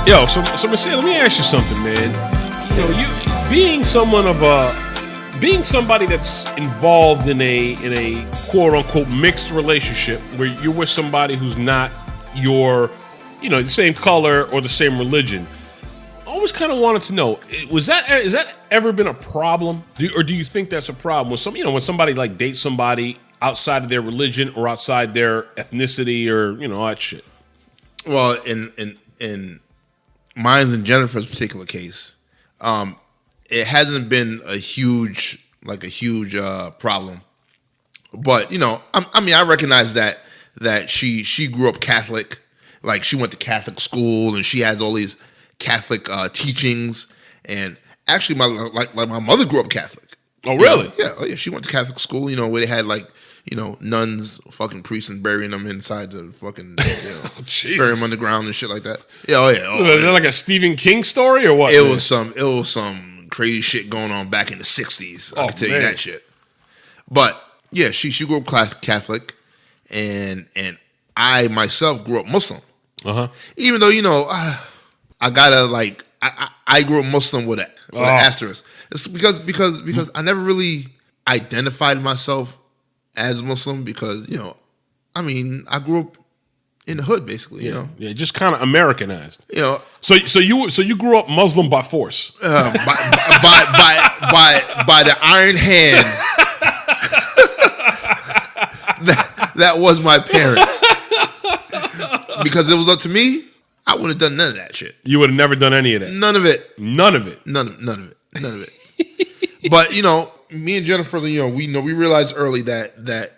Yo, so Messiah, let me ask you something, man. You know, you being somebody that's involved in a quote unquote mixed relationship where you're with somebody who's not your, the same color or the same religion. I always kind of wanted to know, is that ever been a problem? Or do you think that's a problem when somebody like dates somebody outside of their religion or outside their ethnicity or all that shit? Well, in mine's and Jennifer's particular case, it hasn't been a huge problem. But I recognize that she grew up Catholic, like she went to Catholic school and she has all these Catholic teachings. And actually, my mother grew up Catholic. Oh, really? Yeah. She went to Catholic school. Where they had nuns, fucking priests, and burying them inside the fucking, bury them underground and shit like that. Yeah, Is that like a Stephen King story or what? It was some crazy shit going on back in the 60s. I can tell you that shit. But yeah, she grew up Catholic, and I myself grew up Muslim. Even though I gotta I grew up Muslim with an asterisk. It's because I never really identified myself as Muslim because I grew up in the hood basically. Yeah, just kind of Americanized. So you grew up Muslim by force. By the iron hand that was my parents. Because it was up to me, I wouldn't have done none of that shit. You would have never done any of that. None of it. None of it. None of it. But me and Jennifer, we realized early that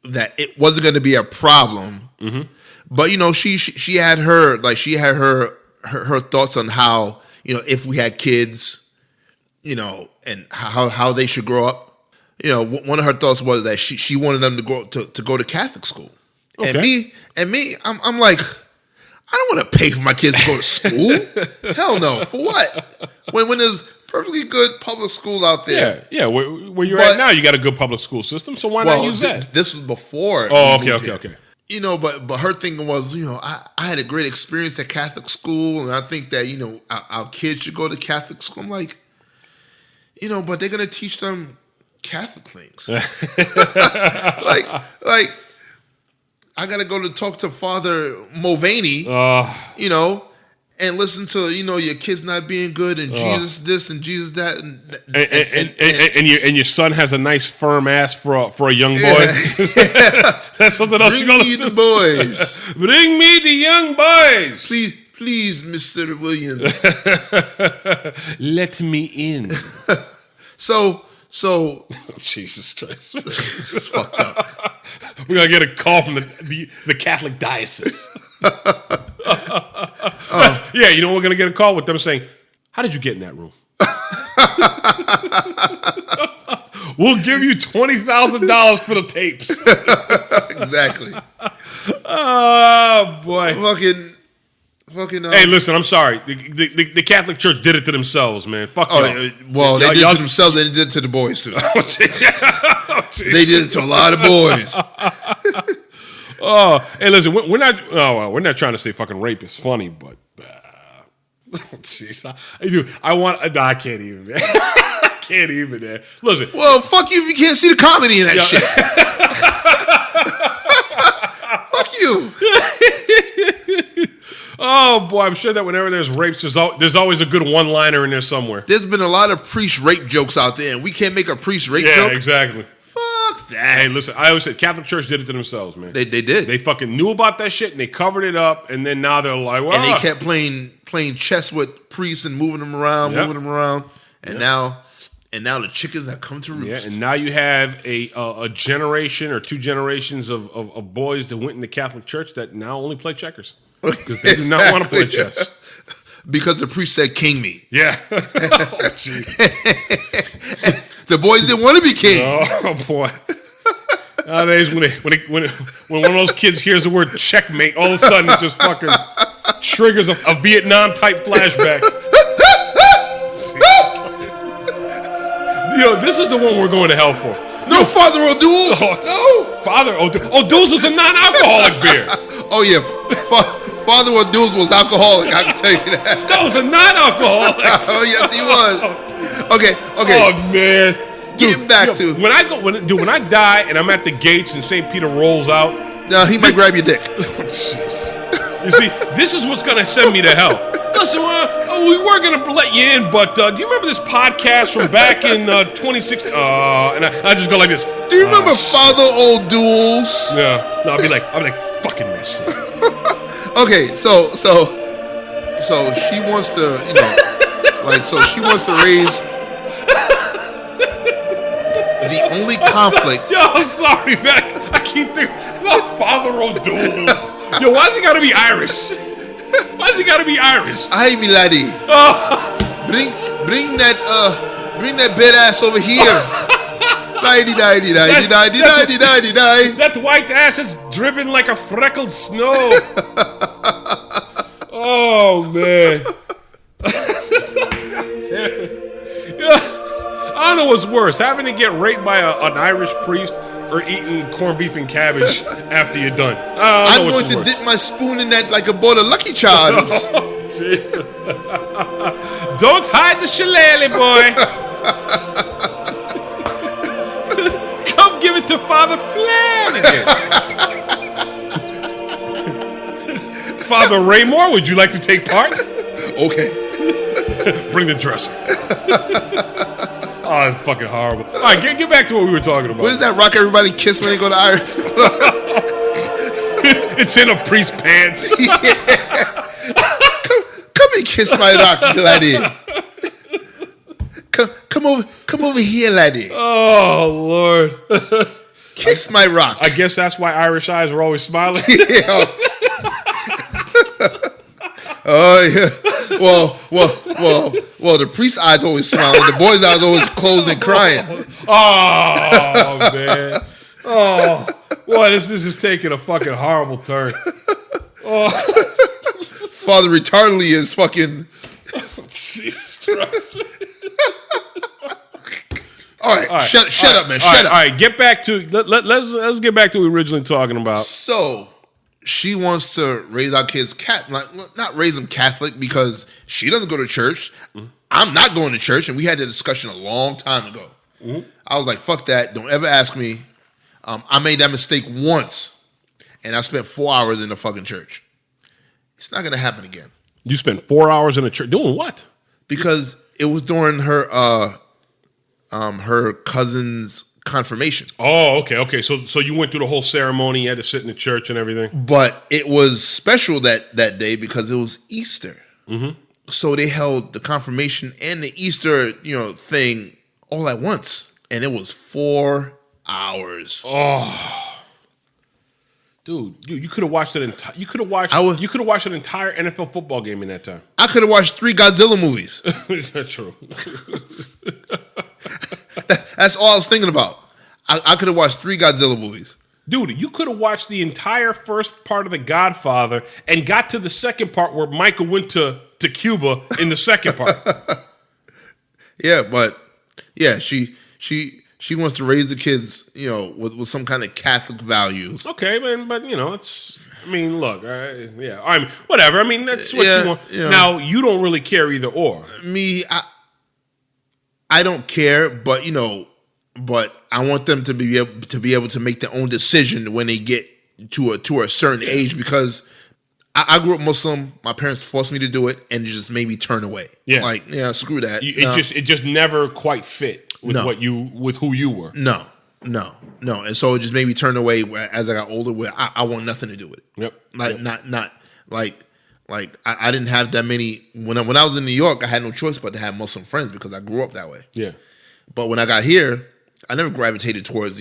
it wasn't going to be a problem. Mm-hmm. But she had her thoughts on how if we had kids, and how they should grow up. One of her thoughts was that she wanted them to go to Catholic school. Okay. And me, I'm like, I don't want to pay for my kids to go to school. Hell no. For what? When there's perfectly good public schools out there. Yeah. Where you're at now, you got a good public school system, so why not use that? This was before. Oh, okay. But her thing was, I had a great experience at Catholic school, and I think that, our kids should go to Catholic school. I'm like, but they're going to teach them Catholic things. like I got to go to talk to Father Mulvaney, and listen to, your kids not being good and Jesus this and Jesus that. And your son has a nice firm ass for a young boy. That's something else you got to do. Bring me the boys. Bring me the young boys. Please, Mr. Williams. Let me in. So Jesus Christ. It's fucked up. We're going to get a call from the Catholic diocese. Yeah, we're going to get a call with them saying, how did you get in that room? We'll give you $20,000 for the tapes. Exactly. Oh, boy. Fucking. Hey, listen, I'm sorry. The Catholic Church did it to themselves, man. Fuck y'all. Well, they did it to themselves. They did it to the boys, too. They did it to a lot of boys. Hey, listen, we're not trying to say fucking rape is funny, but jeez, I can't even, man. I can't even, man. Listen. Well, fuck you if you can't see the comedy in that shit. Fuck you. Oh boy, I'm sure that whenever there's rapes, there's always a good one-liner in there somewhere. There's been a lot of priest rape jokes out there, and we can't make a priest rape joke. Yeah, exactly. Fuck that. Hey, listen, I always said Catholic Church did it to themselves, man. They did. They fucking knew about that shit and they covered it up, and then now they're like, well, and they kept playing chess with priests and moving them around, and now the chickens have come to roost. Yeah, and now you have a generation or two generations of boys that went in the Catholic Church that now only play checkers because they do not want to play chess. Because the priest said, "King me." Yeah. The boys didn't want to be king. Oh boy! Nowadays, when one of those kids hears the word checkmate, all of a sudden it just fucking triggers a Vietnam type flashback. This is the one we're going to hell for. No, Father O'Doul's. No, Father O'Doul's is a non-alcoholic beer. Oh yeah, Father O'Doul's was alcoholic. I can tell you that. No, it was a non-alcoholic. Oh yes, he was. Okay. Oh man. Getting back to when I die and I'm at the gates and St. Peter rolls out. No, he might grab your dick. You see, this is what's gonna send me to hell. Listen, we were gonna let you in, but do you remember this podcast from back in 2016? And I just go like this. Do you remember Father O'Doul's? Yeah. No, I'll be like, fucking mess. Okay, so she wants to, she wants to raise the only conflict. Yo, I'm sorry, man. I keep thinking about Father O'Doul's. Yo, why's he gotta be Irish? Why's he gotta be Irish? Aye, me laddie. Bring that bed ass over here. Die. That white ass is driven like a freckled snow. Oh man. I don't know what's worse, having to get raped by an Irish priest or eating corned beef and cabbage after you're done. I'm going to dip my spoon in that like a bowl of Lucky Charms. Oh, Jesus. Don't hide the shillelagh, boy. Come give it to Father Flanagan. Father Raymore, would you like to take part? Okay. Bring the dresser. Oh, it's fucking horrible. All right, get back to what we were talking about. What is that rock everybody kiss when they go to Irish? It's in a priest's pants. Yeah. Come and kiss my rock, laddie. Come over here, laddie. Oh, Lord. Kiss my rock. I guess that's why Irish eyes are always smiling. Yeah. Oh, yeah. Well, the priest's eyes always smiling. The boy's eyes always closed and crying. Oh, man. Oh, boy, this is taking a fucking horrible turn. Oh. Father Retardly is fucking... Jesus Christ. All right, shut up, man. Shut up. All right, get back to... Let's get back to what we were originally talking about. So... She wants to raise our kids not raise them Catholic because she doesn't go to church. Mm-hmm. I'm not going to church, and we had the discussion a long time ago. Mm-hmm. I was like, fuck that. Don't ever ask me. I made that mistake once, and I spent 4 hours in the fucking church. It's not going to happen again. You spent 4 hours in a church? Doing what? Because it was during her cousin's confirmation. Oh, okay. So you went through the whole ceremony. You had to sit in the church and everything. But it was special that day because it was Easter. Mm-hmm. So they held the confirmation and the Easter, thing all at once, and it was 4 hours. Oh, dude, you could have watched it. You could have watched an entire NFL football game in that time. I could have watched 3 Godzilla movies. That's true. That's all I was thinking about. I could have watched 3 Godzilla movies. Dude, you could have watched the entire first part of The Godfather and got to the second part where Michael went to Cuba in the second part. Yeah, but yeah, she wants to raise the kids, with some kind of Catholic values. Okay, man, but it's. I mean, look, yeah, I mean, whatever. I mean, that's what you want. Yeah. Now, you don't really care either or. Me, I don't care, but but I want them to be able to make their own decision when they get to a certain age, because I grew up Muslim. My parents forced me to do it, and it just made me turn away. Yeah, screw that. It just never quite fit with with who you were. No, and so it just made me turn away as I got older. Where I want nothing to do with it. Yep. Not like I didn't have that many when I was in New York. I had no choice but to have Muslim friends because I grew up that way. Yeah. But when I got here, I never gravitated towards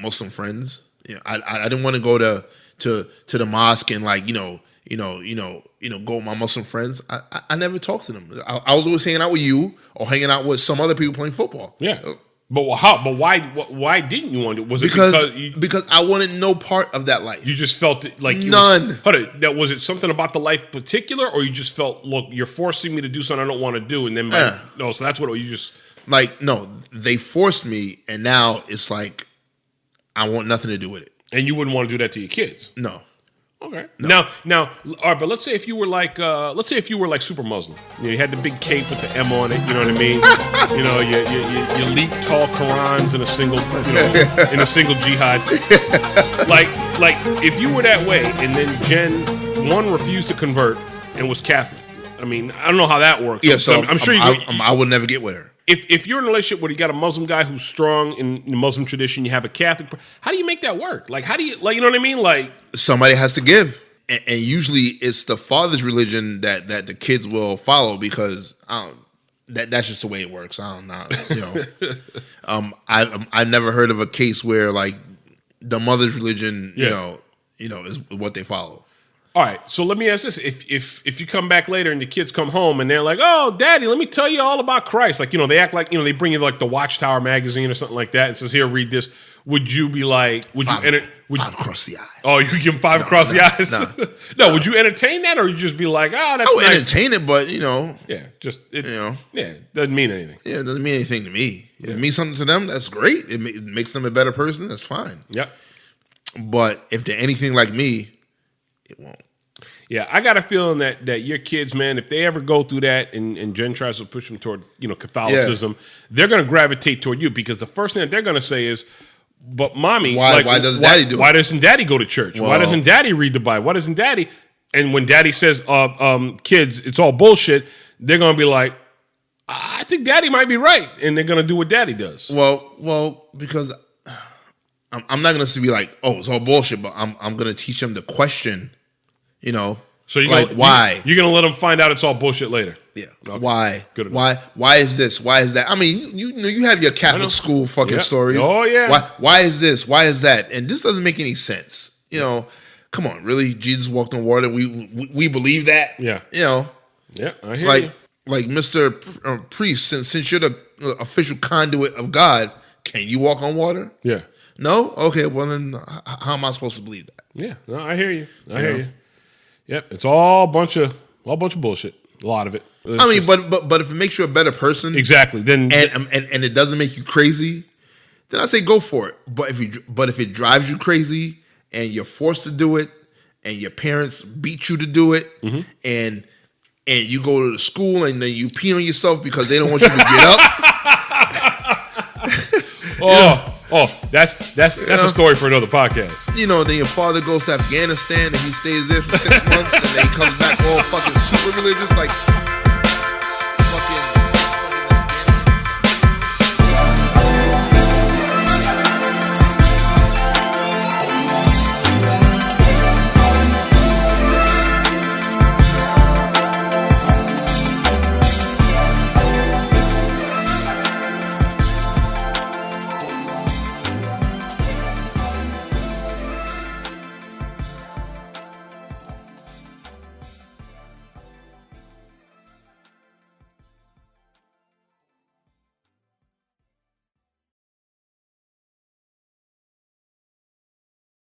Muslim friends. I didn't want to go to the mosque and go with my Muslim friends. I never talked to them. I was always hanging out with you or hanging out with some other people playing football. Yeah. But how? But why didn't you want to? Was it because I wanted no part of that life? You just felt it like none. Was it something about the life particular, or you just felt, look, you're forcing me to do something I don't want to do, and then no, so that's what you just no. They forced me, and now it's like I want nothing to do with it. And you wouldn't want to do that to your kids? No. Okay. Now, all right, but let's say if you were like super Muslim. You had the big cape with the M on it. You know what I mean? You leak tall Qurans in a single, jihad. like if you were that way, and then Jen one refused to convert and was Catholic. I mean, I don't know how that works. Yeah, so I'm sure I would never get with her. If you're in a relationship where you got a Muslim guy who's strong in the Muslim tradition, you have a Catholic, how do you make that work? Like, how do you, like, you know what I mean? Like, somebody has to give. And usually it's the father's religion that the kids will follow because that's just the way it works. I don't know. I've never heard of a case where like the mother's religion, is what they follow. All right, so let me ask this: if you come back later and the kids come home and they're like, "Oh, Daddy, let me tell you all about Christ," like they act like they bring you like the Watchtower magazine or something like that and says, "Here, read this." Would you be like, Five across the eye. Oh, you give them five across the eyes? No. No, would you entertain that, or would you just be like, that's I would nice. entertain it, but it doesn't mean anything. Yeah, it doesn't mean anything to me. If it means something to them, that's great. It makes them a better person. That's fine. Yep. But if they're anything like me, it won't. Yeah, I got a feeling that your kids, man, if they ever go through that and Jen tries to push them toward Catholicism, they're going to gravitate toward you because the first thing that they're going to say is, "But mommy, why doesn't Daddy do it? Why doesn't Daddy go to church? Well, why doesn't Daddy read the Bible? Why doesn't Daddy?" And when Daddy says, "Kids, it's all bullshit," they're going to be like, "I think Daddy might be right," and they're going to do what Daddy does. Well, because I'm not going to be like, "Oh, it's all bullshit," but I'm going to teach them the question. So why? You're gonna let them find out it's all bullshit later. Yeah. Okay. Why? Good enough. Why is this? Why is that? I mean, you have your Catholic school fucking stories. Oh yeah. Why is this? Why is that? And this doesn't make any sense. Come on, really? Jesus walked on water. We believe that. Yeah. Yeah, I hear you. Like Mr. Priest, since you're the official conduit of God, can you walk on water? Yeah. No? Okay. Well, then how am I supposed to believe that? Yeah. No, I hear you. I hear you. Yep, it's all bunch of bullshit. A lot of it. But if it makes you a better person, exactly. Then and it doesn't make you crazy, then I say go for it. But if it drives you crazy and you're forced to do it, and your parents beat you to do it, and you go to the school and then you pee on yourself because they don't want you to get up. That's a story for another podcast. Then your father goes to Afghanistan and he stays there for 6 months and then he comes back all fucking super religious. Like,